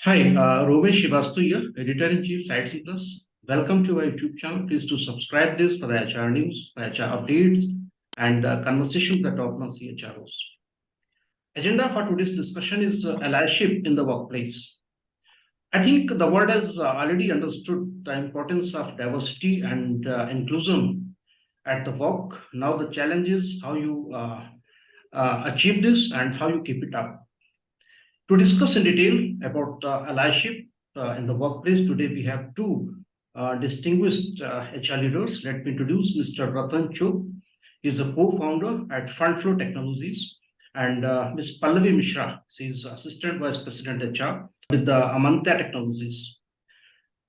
Hi, Romesh Shivastu here, Editor-in-Chief, SightsIn Plus. Welcome to our YouTube channel. Please to subscribe this for the HR news, for HR updates, and conversation with the top-notch CHROs. Agenda for today's discussion is allyship in the workplace. I think the world has already understood the importance of diversity and inclusion at the work. Now the challenge is how you achieve this and how you keep it up. To discuss in detail about allyship in the workplace, today we have two distinguished HR leaders. Let me introduce Mr. Ratan Chok. He is a co-founder at Front Flow Technologies, and Ms. Pallavi Mishra. She is Assistant Vice President HR with the Amanta Technologies.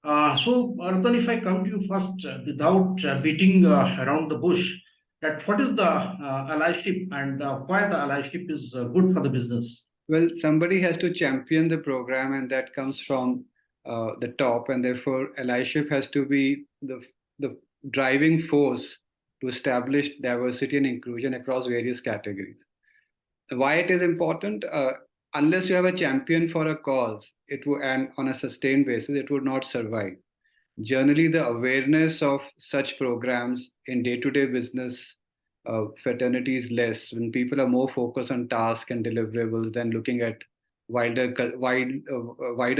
Ratan, if I come to you first, without beating around the bush, that what is the allyship and why the allyship is good for the business? Well, somebody has to champion the program, and that comes from the top, and therefore allyship has to be the driving force to establish diversity and inclusion across various categories. Why it is important? Unless you have a champion for a cause, and on a sustained basis, it would not survive. Generally, the awareness of such programs in day-to-day business fraternity is less when people are more focused on task and deliverables than looking at wider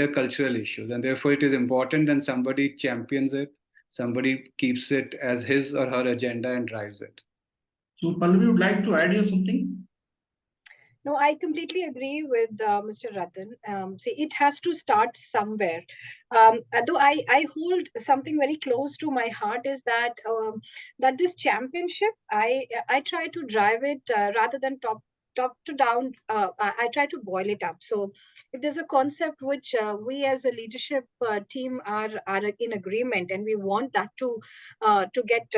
cultural issues. And therefore, it is important that somebody champions it, somebody keeps it as his or her agenda and drives it. So, Pallavi, would like to add here something? No, I completely agree with Mr. Ratan. See, it has to start somewhere. Though I hold something very close to my heart is that this championship, I try to drive it rather than top to down. I try to boil it up. So, if there's a concept which we as a leadership team are in agreement, and we want that to get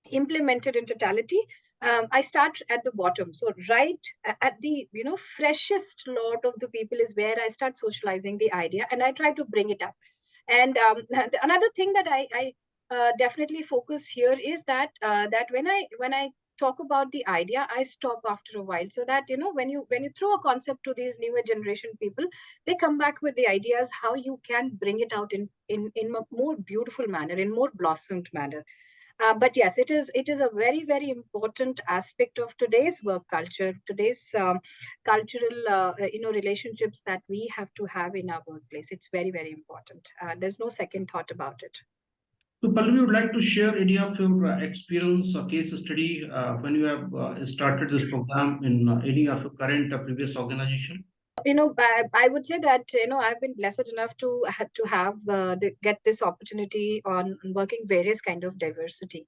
implemented in totality, I start at the bottom. So right at the freshest lot of the people is where I start socializing the idea, and I try to bring it up. And another thing that I definitely focus here is that when I talk about the idea, I stop after a while, so that when you throw a concept to these newer generation people, they come back with the ideas how you can bring it out in a more beautiful manner, in more blossomed manner. But yes, it is a very, very important aspect of today's work culture, today's cultural relationships that we have to have in our workplace. It's very, very important. There's no second thought about it. So, Pallavi, would like to share any of your experience or case study when you have started this program in any of your current or previous organization? I would say that I've been blessed enough to get this opportunity on working various kind of diversity.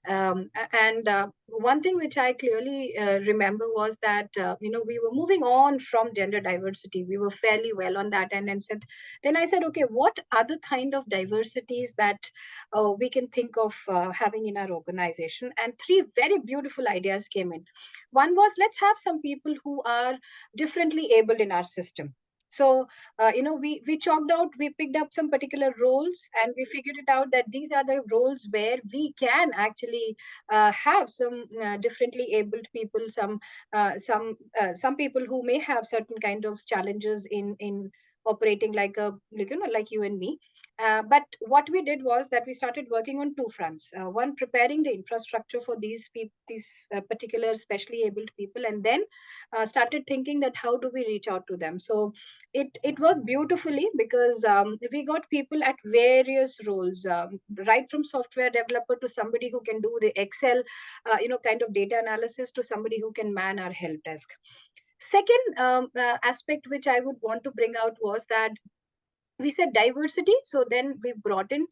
And one thing which I clearly remember was that we were moving on from gender diversity. We were fairly well on that, and then I said, okay, what other kind of diversities that we can think of having in our organization? And three very beautiful ideas came in. One was, let's have some people who are differently abled in our system. So we chalked out, we picked up some particular roles, and we figured it out that these are the roles where we can actually have some differently abled people, some people who may have certain kind of challenges in operating like you and me. But what we did was that we started working on two fronts. One, preparing the infrastructure for these particular specially abled people, and then started thinking that how do we reach out to them. So it worked beautifully because we got people at various roles, right from software developer to somebody who can do the Excel, kind of data analysis, to somebody who can man our help desk. Second aspect which I would want to bring out was that we said diversity. So then we brought in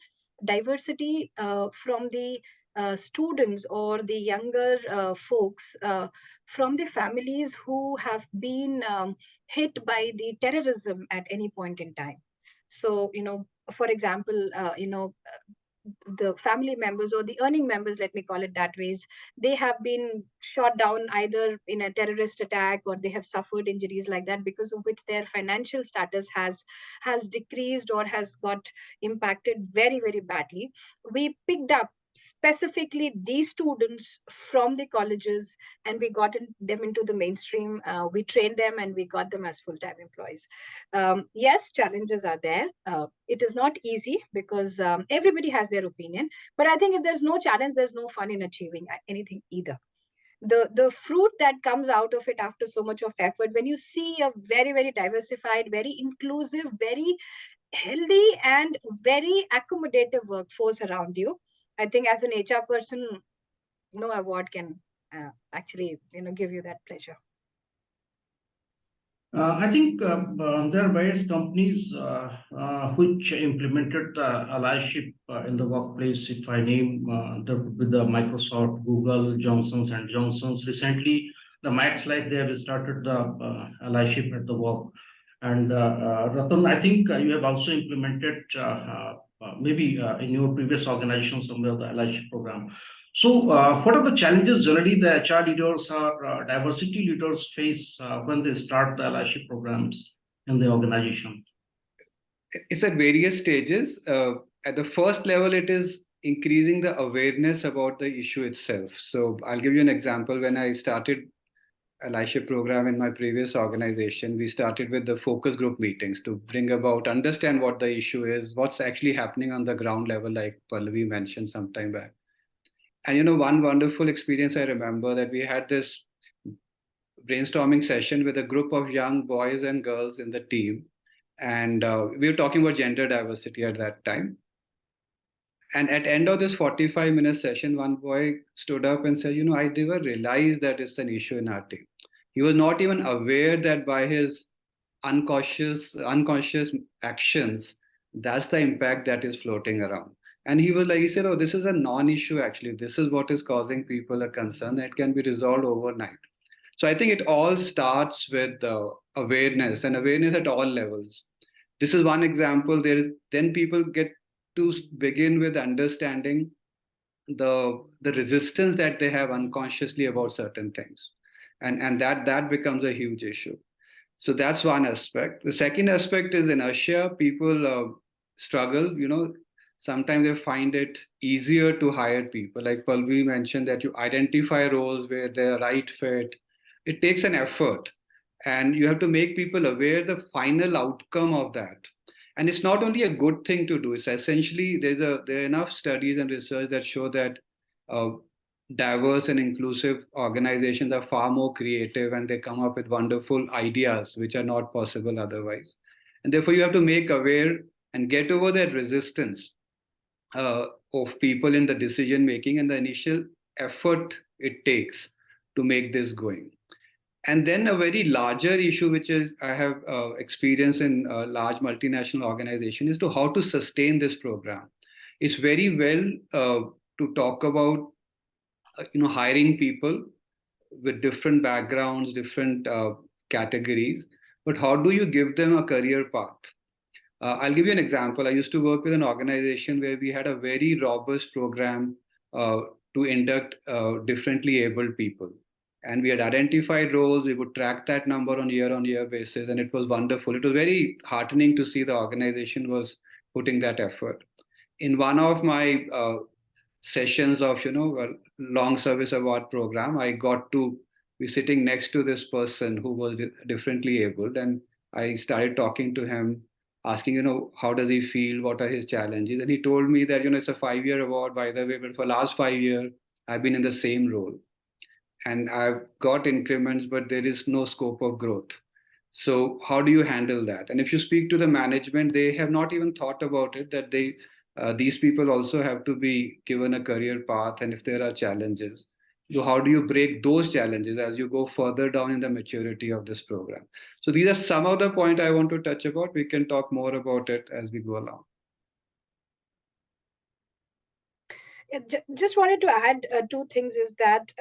diversity from the students or the younger folks from the families who have been hit by the terrorism at any point in time. So, for example, the family members or the earning members, let me call it that ways, they have been shot down either in a terrorist attack, or they have suffered injuries like that, because of which their financial status has decreased or has got impacted very, very badly. We picked up specifically these students from the colleges, and we got them into the mainstream. We trained them and we got them as full-time employees. Yes, challenges are there. It is not easy because everybody has their opinion. But I think if there's no challenge, there's no fun in achieving anything either. The fruit that comes out of it after so much of effort, when you see a very, very diversified, very inclusive, very healthy and very accommodative workforce around you, I think as an HR person, no award can actually give you that pleasure. I think there are various companies which implemented the allyship in the workplace. If I name with the Microsoft, Google, Johnson's and Johnson's. Recently, the Max Life, they have started the allyship at the work. And Ratan, I think you have also implemented maybe in your previous organization somewhere the allyship program. So, what are the challenges generally the HR leaders or diversity leaders face when they start the allyship programs in the organization? It's at various stages. At the first level, it is increasing the awareness about the issue itself. So I'll give you an example. When I started Allyship program in my previous organization, we started with the focus group meetings to bring about, understand what the issue is, what's actually happening on the ground level, like Pallavi mentioned some time back. And one wonderful experience I remember, that we had this brainstorming session with a group of young boys and girls in the team. And we were talking about gender diversity at that time. And at end of this 45-minute session, one boy stood up and said, I never realized that it's an issue in our team. He was not even aware that by his unconscious actions, that's the impact that is floating around. And he said, oh, this is a non-issue actually. This is what is causing people a concern. It can be resolved overnight. So I think it all starts with awareness, and awareness at all levels. This is one example. Then people get to begin with understanding the resistance that they have unconsciously about certain things, and that becomes a huge issue. So that's one aspect. The second aspect is inertia. People struggle. Sometimes they find it easier to hire people. Like Pallavi mentioned, that you identify roles where they're right fit. It takes an effort, and you have to make people aware the final outcome of that. And it's not only a good thing to do. It's essentially, there are enough studies and research that show that uh, diverse and inclusive organizations are far more creative, and they come up with wonderful ideas which are not possible otherwise. And therefore, you have to make aware and get over that resistance of people in the decision making and the initial effort it takes to make this going. And then a very larger issue, which is I have experience in a large multinational organization, is to how to sustain this program. It's very well to talk about hiring people with different backgrounds, different categories, but how do you give them a career path? I'll give you an example. I used to work with an organization where we had a very robust program to induct differently abled people. And we had identified roles. We would track that number on year basis. And it was wonderful. It was very heartening to see the organization was putting that effort. In one of my sessions of, long service award program, I got to be sitting next to this person who was differently abled. And I started talking to him, asking, how does he feel? What are his challenges? And he told me that, it's a 5-year award, by the way, but for the last 5 years, I've been in the same role. And I've got increments, but there is no scope of growth. So how do you handle that? And if you speak to the management, they have not even thought about it, that these people also have to be given a career path. And if there are challenges, so how do you break those challenges as you go further down in the maturity of this program? So these are some of the points I want to touch about. We can talk more about it as we go along. Just wanted to add two things, is that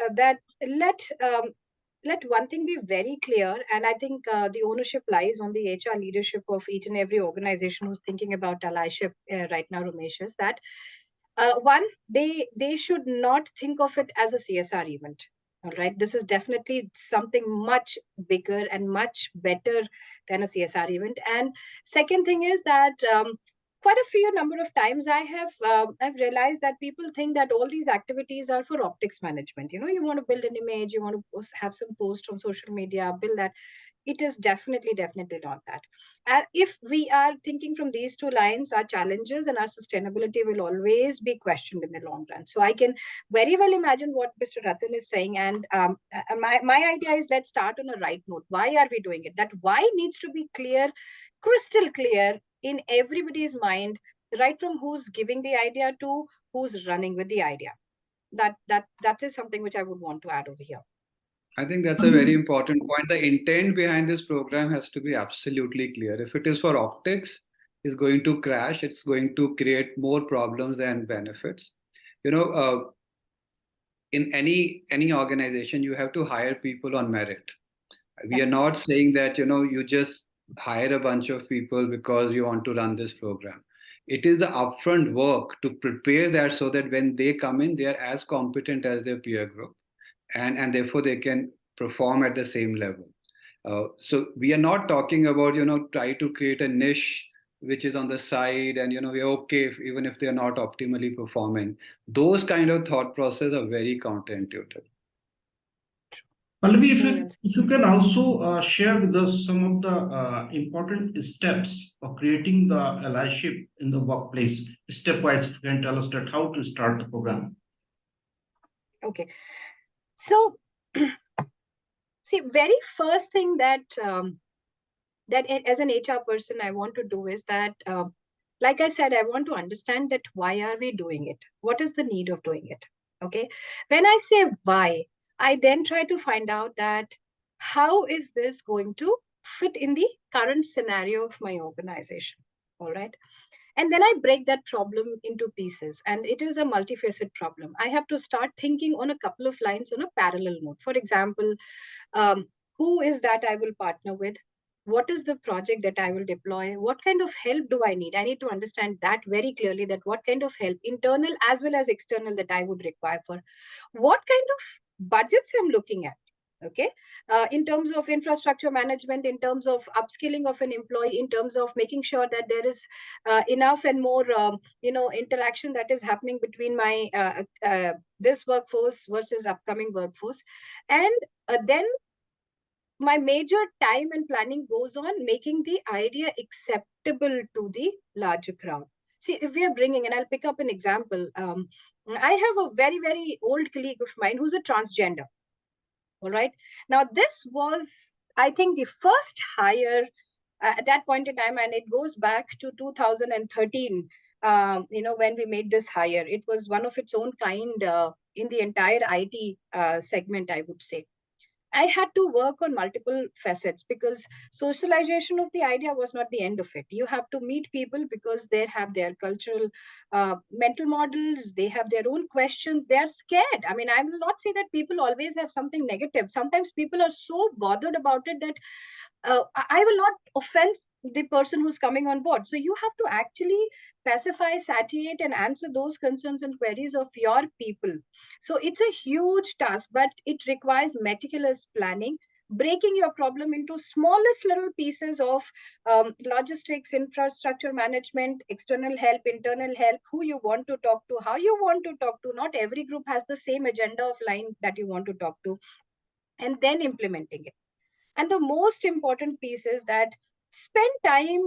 let one thing be very clear, and I think the ownership lies on the HR leadership of each and every organization who's thinking about allyship right now, Ramesh, is that one, they should not think of it as a CSR event. All right, this is definitely something much bigger and much better than a CSR event. And second thing is that quite a few number of times I've realized that people think that all these activities are for optics management. You want to build an image, you want to have some post on social media, build that. It is definitely not that. If we are thinking from these two lines, our challenges and our sustainability will always be questioned in the long run. So I can very well imagine what Mr. Ratan is saying. And my idea is, let's start on a right note. Why are we doing it? That why needs to be clear, crystal clear in everybody's mind, right from who's giving the idea to who's running with the idea. That is something which I would want to add over here. I think that's a very important point. The intent behind this program has to be absolutely clear. If it is for optics, it's going to crash. It's going to create more problems than benefits. You know, in any organization, you have to hire people on merit. We are not saying that you just hire a bunch of people because you want to run this program. It is the upfront work to prepare that so that when they come in, they are as competent as their peer group, and therefore they can perform at the same level. So we are not talking about try to create a niche which is on the side, and we're okay even if they are not optimally performing. Those kind of thought process are very counterintuitive. Pallavi, if you can also share with us some of the important steps of creating the allyship in the workplace, stepwise, if you can tell us that how to start the program. Okay. So, see, very first thing that as an HR person I want to do is that, like I said, I want to understand that why are we doing it? What is the need of doing it? Okay. When I say why, I then try to find out that how is this going to fit in the current scenario of my organization? All right. And then I break that problem into pieces, and it is a multifaceted problem. I have to start thinking on a couple of lines on a parallel mode. For example, who is that I will partner with? What is the project that I will deploy? What kind of help do I need? I need to understand that very clearly, that what kind of help, internal as well as external, that I would require for what kind of budgets I'm looking at. Okay. In terms of infrastructure management, in terms of upskilling of an employee, in terms of making sure that there is enough and more interaction that is happening between my this workforce versus upcoming workforce. And then my major time and planning goes on making the idea acceptable to the larger crowd. See, if we are bringing, and I'll pick up an example. I have a very, very old colleague of mine who's a transgender. All right. Now, this was, I think, the first hire at that point in time, and it goes back to 2013. When we made this hire, it was one of its own kind in the entire IT segment, I would say. I had to work on multiple facets because socialization of the idea was not the end of it. You have to meet people because they have their cultural mental models, they have their own questions, they are scared. I mean, I will not say that people always have something negative. Sometimes people are so bothered about it that I will not offend the person who's coming on board. So you have to actually pacify, satiate, and answer those concerns and queries of your people. So it's a huge task, but it requires meticulous planning, breaking your problem into smallest little pieces of logistics, infrastructure management, external help, internal help, who you want to talk to, how you want to talk to. Not every group has the same agenda of line that you want to talk to, and then implementing it. And the most important piece is that spend time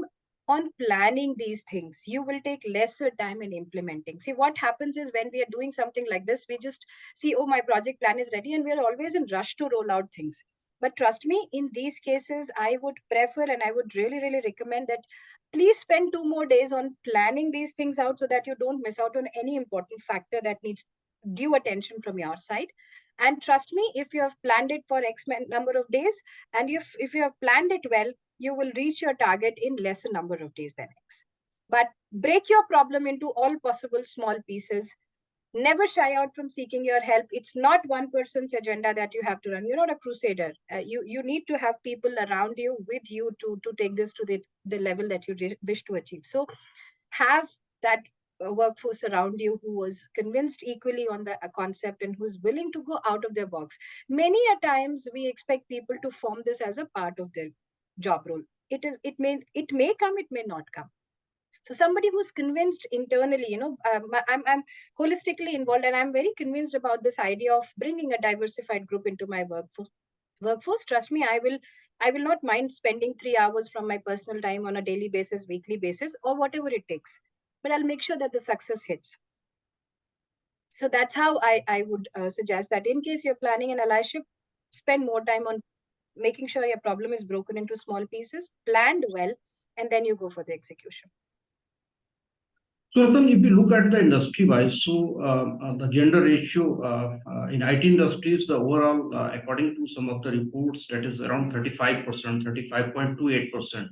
on planning these things. You will take lesser time in implementing. See, what happens is when we are doing something like this, we just see, oh, my project plan is ready, and we are always in rush to roll out things. But trust me, in these cases, I would prefer and I would really, really recommend that please spend 2 more days on planning these things out so that you don't miss out on any important factor that needs due attention from your side. And trust me, if you have planned it for X number of days, and if you have planned it well, you will reach your target in lesser number of days than X. But break your problem into all possible small pieces. Never shy out from seeking your help. It's not one person's agenda that you have to run. You're not a crusader. You need to have people around you with you to take this to the level that you wish to achieve. So have that workforce around you who was convinced equally on the concept and who's willing to go out of their box. Many a times we expect people to form this as a part of their job role. It may come, it may not come. So somebody who's convinced internally, I'm holistically involved, and I'm very convinced about this idea of bringing a diversified group into my workforce. Trust me, I will not mind spending 3 hours from my personal time on a daily basis, weekly basis, or whatever it takes, but I'll make sure that the success hits. So that's how I would suggest that in case you're planning an allyship, spend more time on making sure your problem is broken into small pieces, planned well, and then you go for the execution. So, Ratan, if you look at the industry-wise, the gender ratio in IT industries, the overall, according to some of the reports, that is around 35%, 35.28%.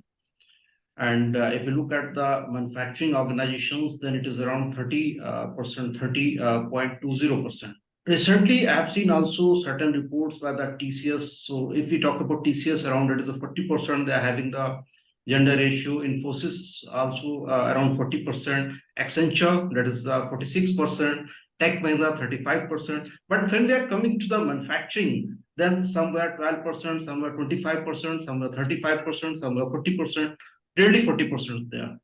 And if you look at the manufacturing organizations, then it is around 30%, 30.20%. Recently, I have seen also certain reports by the TCS. So if we talk about TCS, around it is a 40%, they are having the gender ratio. Infosys also around 40%. Accenture, that is 46%. Tech Mahindra 35%. But when they are coming to the manufacturing, then somewhere 12%, somewhere 25%, somewhere 35%, somewhere 40%, really 40% there.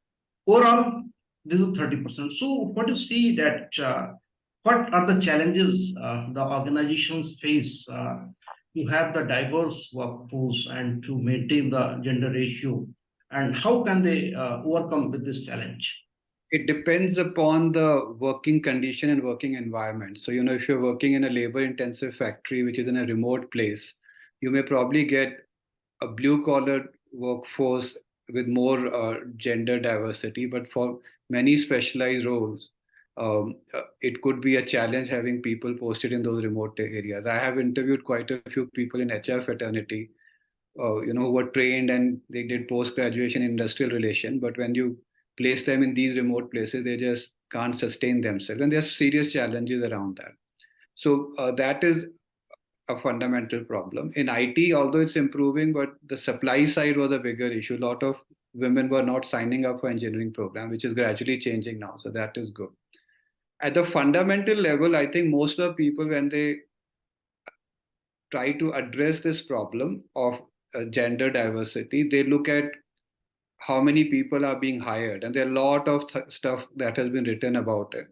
Overall, this is 30%. So what you see that what are the challenges the organizations face to have the diverse workforce and to maintain the gender ratio, and how can they overcome with this challenge? It depends upon the working condition and working environment. So, if you're working in a labor intensive factory, which is in a remote place, you may probably get a blue collar workforce with more gender diversity. But for many specialized roles, it could be a challenge having people posted in those remote areas. I have interviewed quite a few people in HR fraternity, who were trained and they did post graduation in industrial relation. But when you place them in these remote places, they just can't sustain themselves, and there's serious challenges around that. So that is a fundamental problem in IT. Although it's improving, but the supply side was a bigger issue. A lot of women were not signing up for engineering program, which is gradually changing now. So that is good. At the fundamental level, I think most of people, when they try to address this problem of gender diversity, they look at how many people are being hired, and there are a lot of stuff that has been written about it.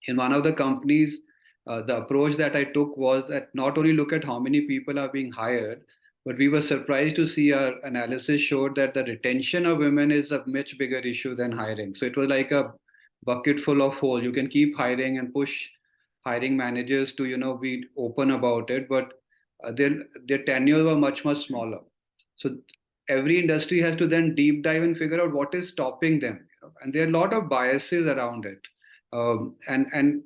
In one of the companies, the approach that I took was that not only look at how many people are being hired, but we were surprised to see our analysis showed that the retention of women is a much bigger issue than hiring. So it was like a bucket full of holes. You can keep hiring and push hiring managers to be open about it, but their tenures were much smaller. So every industry has to then deep dive and figure out what is stopping them, and there are a lot of biases around it, and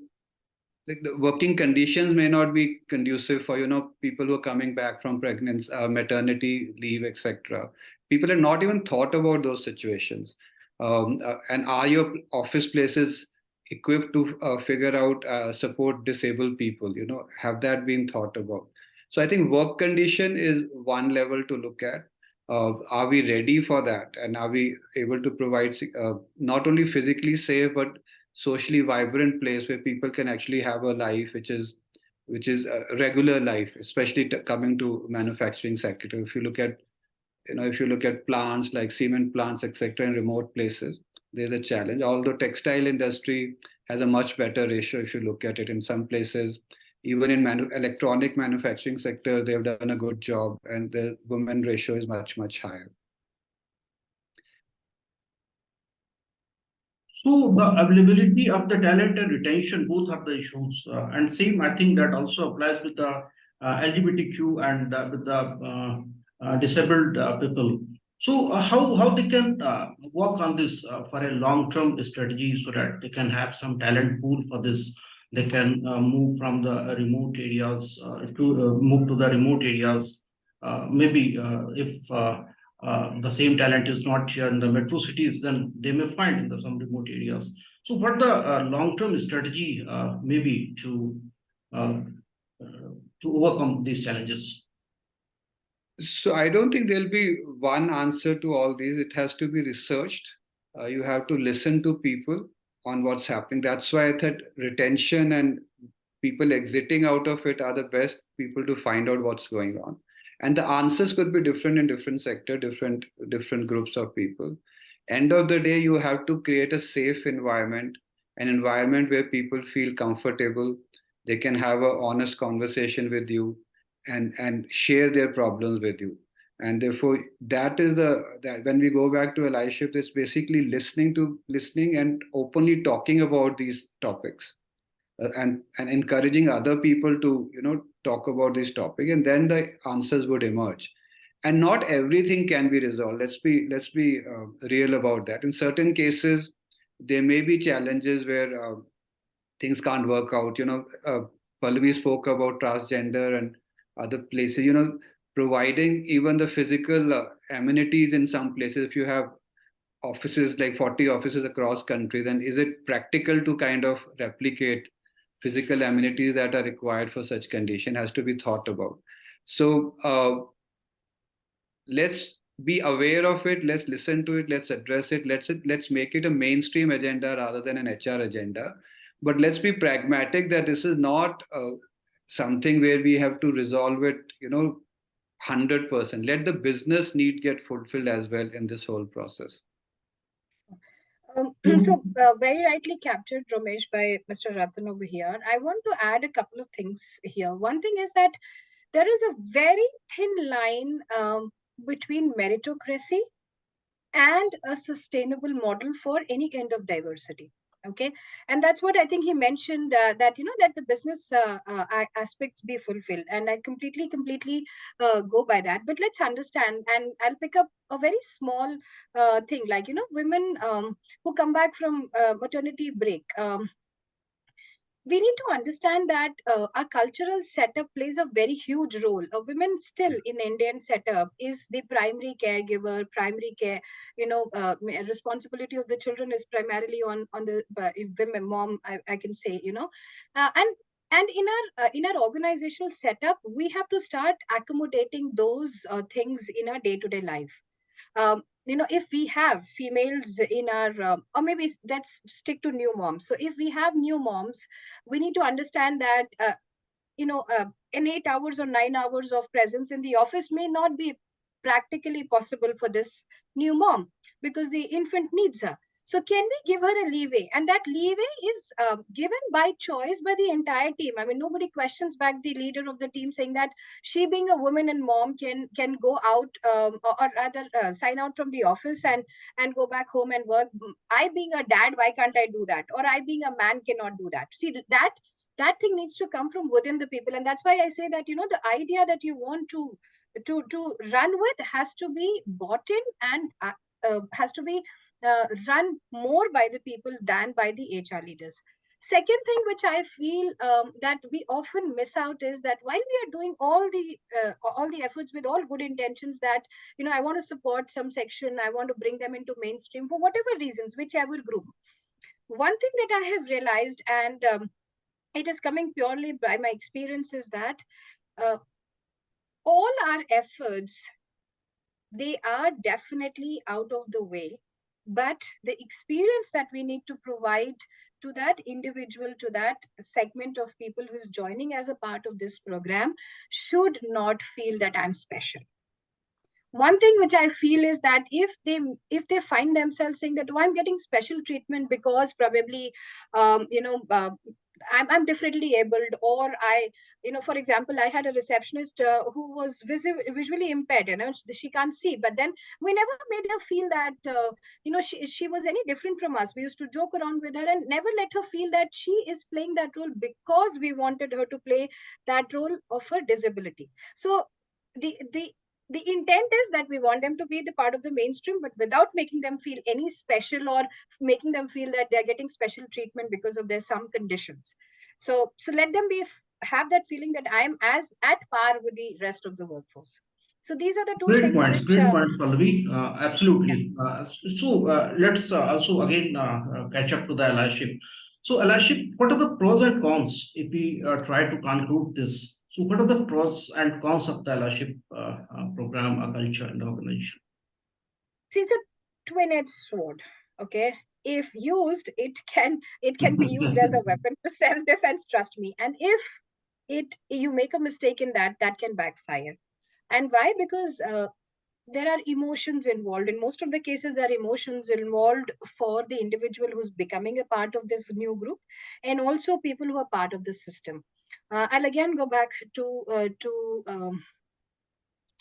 like the working conditions may not be conducive for people who are coming back from pregnancy, maternity leave, etc. People have not even thought about those situations. And are your office places equipped to figure out support disabled people? Have that been thought about? So I think work condition is one level to look at. Are we ready for that, and are we able to provide not only physically safe but socially vibrant place where people can actually have a life which is a regular life, especially coming to manufacturing sector. If you look at plants like cement plants, etc., in remote places, there's a challenge. Although textile industry has a much better ratio, if you look at it in some places, even in electronic manufacturing sector, they've done a good job, and the women ratio is much higher. So the availability of the talent and retention, both are the issues. And same, I think that also applies with the LGBTQ and with the disabled people. So how they can work on this for a long-term strategy so that they can have some talent pool for this. They can move from the remote areas to move to the remote areas. Maybe if the same talent is not here in the metro cities, then they may find in some remote areas. So what the long-term strategy maybe uh, to overcome these challenges? So I don't think there'll be one answer to all these. It has to be researched. You have to listen to people on what's happening. That's why I thought retention and people exiting out of it are the best people to find out what's going on. And the answers could be different in different sector, different groups of people. End of the day, you have to create a safe environment, an environment where people feel comfortable, they can have an honest conversation with you, and share their problems with you. And therefore, that is that when we go back to allyship, it's basically listening and openly talking about these topics, and encouraging other people to talk about this topic, and then the answers would emerge. And not everything can be resolved. Let's be real about that. In certain cases, there may be challenges where things can't work out. Pallavi spoke about transgender and other places. Providing even the physical amenities in some places. If you have offices, like 40 offices across country, then is it practical to kind of replicate physical amenities that are required for such condition? Has to be thought about. So let's be aware of it, let's listen to it, let's address it, let's make it a mainstream agenda rather than an HR agenda. But let's be pragmatic that this is not something where we have to resolve it 100%. Let the business need get fulfilled as well in this whole process. So very rightly captured, Ramesh, by Mr. Ratan over here. I want to add a couple of things here. One thing is that there is a very thin line between meritocracy and a sustainable model for any kind of diversity. Okay, and that's what I think he mentioned, that that the business aspects be fulfilled, and I completely go by that. But let's understand, and I'll pick up a very small thing, like women who come back from maternity break. We need to understand that our cultural setup plays a very huge role. A woman still in Indian setup is the primary caregiver, primary care. Responsibility of the children is primarily on the women, mom. I can say, and in our organizational setup, we have to start accommodating those things in our day-to-day life. If we have females in our or maybe let's stick to new moms. So if we have new moms, we need to understand that in 8 hours or 9 hours of presence in the office may not be practically possible for this new mom, because the infant needs her. So can we give her a leeway? And that leeway is given by choice by the entire team. I mean, nobody questions back the leader of the team, saying that she, being a woman and mom, can go out, or rather sign out from the office and go back home and work. I, being a dad, why can't I do that? Or I, being a man, cannot do that. See, that thing needs to come from within the people. And that's why I say that the idea that you want to run with has to be bought in, and has to be run more by the people than by the HR leaders. Second thing which I feel that we often miss out is that while we are doing all the efforts with all good intentions, that I want to support some section, I want to bring them into mainstream for whatever reasons, whichever group. One thing that I have realized, and it is coming purely by my experience, is that uh, all our efforts, they are definitely out of the way, but the experience that we need to provide to that individual, to that segment of people who is joining as a part of this program, should not feel that I'm special. One thing which I feel is that if they find themselves saying that, oh, I'm getting special treatment because probably I'm differently abled, or for example, I had a receptionist who was visually impaired. She can't see, but then we never made her feel that she was any different from us. We used to joke around with her and never let her feel that she is playing that role because we wanted her to play that role of her disability. So the intent is that we want them to be the part of the mainstream, but without making them feel any special, or making them feel that they're getting special treatment because of their some conditions. So let them have that feeling that I'm as at par with the rest of the workforce. So these are the two things which Great points, Pallavi. yeah. Absolutely. So let's also again catch up to the allyship. So allyship, what are the pros and cons if we try to conclude this? So what are the pros and cons of the allyship program, culture, and organization? See, it's a two-edged sword. Okay, if used, it can be used as a weapon for self-defense, trust me. And if you make a mistake in that can backfire. And why? Because there are emotions involved. In most of the cases, there are emotions involved for the individual who's becoming a part of this new group, and also people who are part of the system. I'll again go back to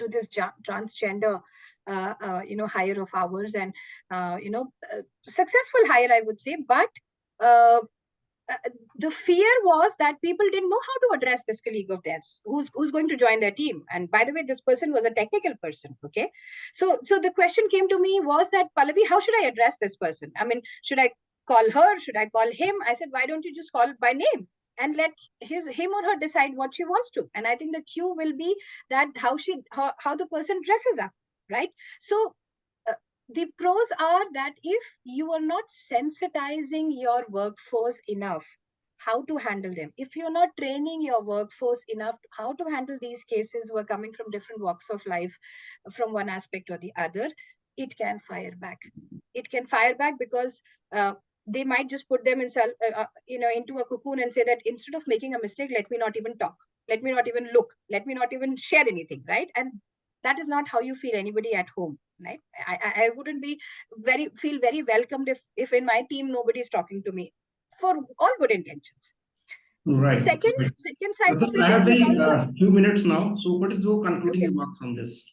this transgender hire of ours, and successful hire, I would say. But uh, the fear was that people didn't know how to address this colleague of theirs who's going to join their team. And by the way, this person was a technical person. Okay, so the question came to me was that, Pallavi, how should I address this person? I mean, should I call her? Should I call him? I said, why don't you just call by name and let him or her decide what she wants to? And I think the cue will be that how the person dresses up, right? So the pros are that if you are not sensitizing your workforce enough how to handle them, if you're not training your workforce enough how to handle these cases who are coming from different walks of life, from one aspect or the other, it can fire back. It can fire back because they might just put them into a cocoon and say that instead of making a mistake, let me not even talk, let me not even look, let me not even share anything, right? And that is not how you feel anybody at home, right? I wouldn't be feel very welcomed if in my team nobody is talking to me for all good intentions. Right. Second side of I it have is the also few minutes now. So what is your concluding okay. remarks on this?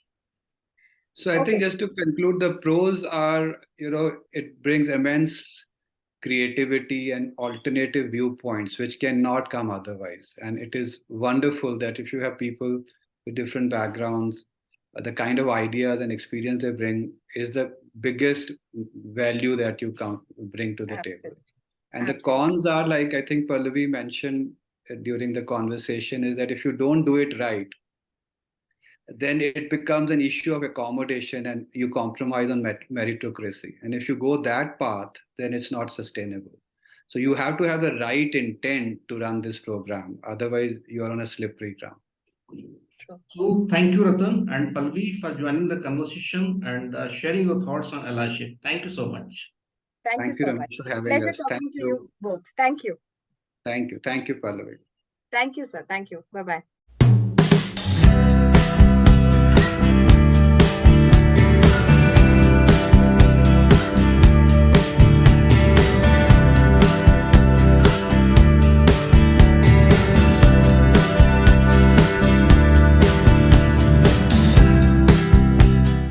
So I think just to conclude, the pros are, it brings immense creativity and alternative viewpoints, which cannot come otherwise. And it is wonderful that if you have people with different backgrounds, the kind of ideas and experience they bring is the biggest value that you bring to the table. And the cons are, like I think Pallavi mentioned during the conversation, is that if you don't do it right, then it becomes an issue of accommodation and you compromise on meritocracy. And if you go that path, then it's not sustainable. So you have to have the right intent to run this program. Otherwise, you are on a slippery ground. So thank you, Ratan and Pallavi, for joining the conversation and sharing your thoughts on allyship. Thank you so much. Thank you so much for having Pleasure us. talking to you both. Thank you. Thank you, Pallavi. Thank you, sir. Thank you. Bye-bye.